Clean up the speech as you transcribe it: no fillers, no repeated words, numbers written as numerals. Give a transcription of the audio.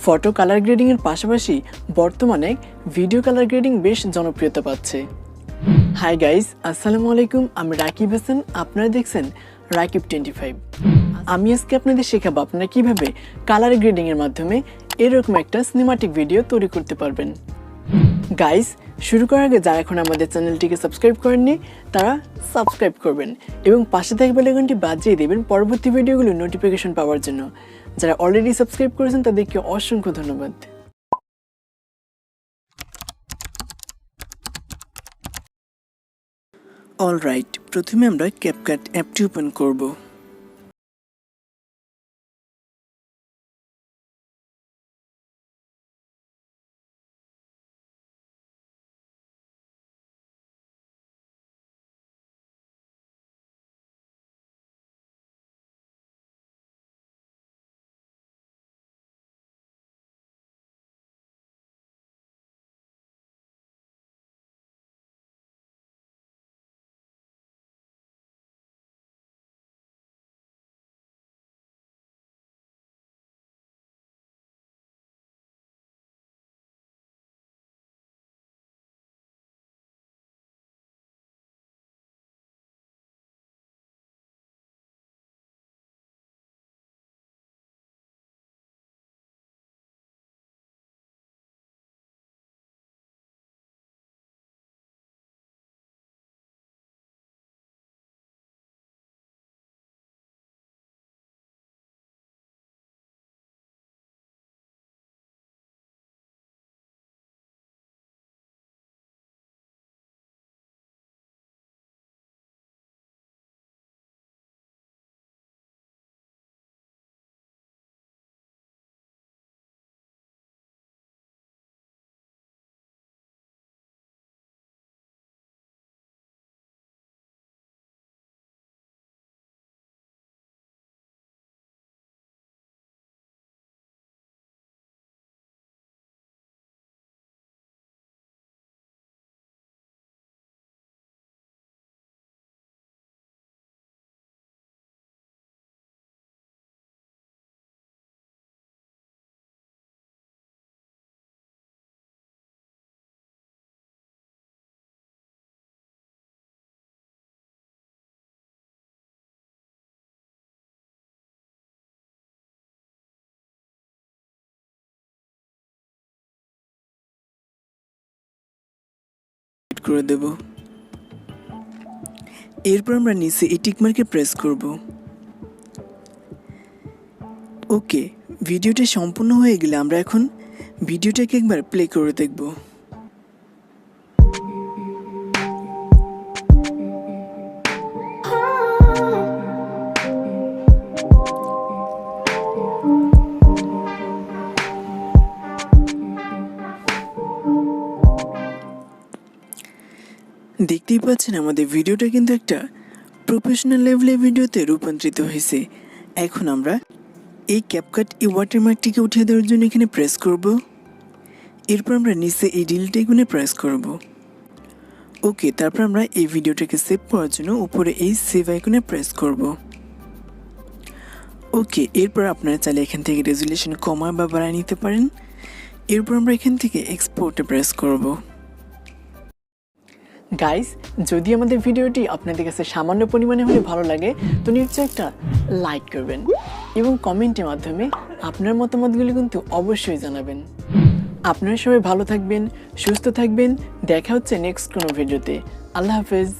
Photo colour grading এর পাশাপাশি বর্তমানে ভিডিও কালার গ্রেডিং বেশ জনপ্রিয়তা পাচ্ছে। হাই গাইস, আসসালামু আলাইকুম। আমি রাকিব হাসান, আপনারা দেখছেন রাকিব25। আমি আজকে আপনাদের শেখাবো আপনারা কিভাবে কালার গ্রেডিং এর মাধ্যমে এরকম একটা সিনেমাটিক ভিডিও তৈরি করতে পারবেন। গাইস, শুরু করার আগে যারা এখন আমাদের চ্যানেলটিকে সাবস্ক্রাইব করেননি তারা সাবস্ক্রাইব করবেন এবং পাশে থাকা বেল আইকনটি বাজিয়ে দেবেন পরবর্তী ভিডিওগুলোর নোটিফিকেশন পাওয়ার জন্য। যারা অলরেডি সাবস্ক্রাইব করেছেন তাদেরকে অসংখ্য ধন্যবাদ। অলরাইট, প্রথমে আমরা ক্যাপকাট অ্যাপটি ওপেন করব। করে দেব। এরপর আমরা নিচে এই টিক মার্কে প্রেস করব। ওকে, ভিডিওটা সম্পূর্ণ হয়ে গেলে আমরা এখন ভিডিওটাকে একবার প্লে করে দেখব। দেখতেই পাচ্ছেন আমাদের ভিডিওটা কিন্তু একটা প্রফেশনাল লেভেলের ভিডিওতে রূপান্তরিত হয়েছে। এখন আমরা এই ক্যাপকাট এই ওয়াটারমার্কটিকে উঠিয়ে দেওয়ার জন্য এখানে প্রেস করব। এরপর আমরা নিচে এই ডিলিট আইকনে প্রেস করব। ওকে, তারপর আমরা এই ভিডিওটাকে সেভ করার জন্য উপরে এই সেভ আইকনে প্রেস করব। ওকে, এরপর আপনারা চাইলে এখান থেকে রেজুলেশন কমা বা বাড়ায় নিতে পারেন। এরপর আমরা এখান থেকে এক্সপোর্টে প্রেস করব। গাইস, যদি আমাদের ভিডিওটি আপনাদের কাছে সামান্য পরিমাণে হলে ভালো লাগে তো নিশ্চয়ই একটা লাইক করবেন এবং কমেন্টের মাধ্যমে আপনার মতামতগুলি কিন্তু অবশ্যই জানাবেন। আপনারা সবাই ভালো থাকবেন, সুস্থ থাকবেন। দেখা হচ্ছে নেক্সট কোনো ভিডিওতে। আল্লাহ হাফেজ।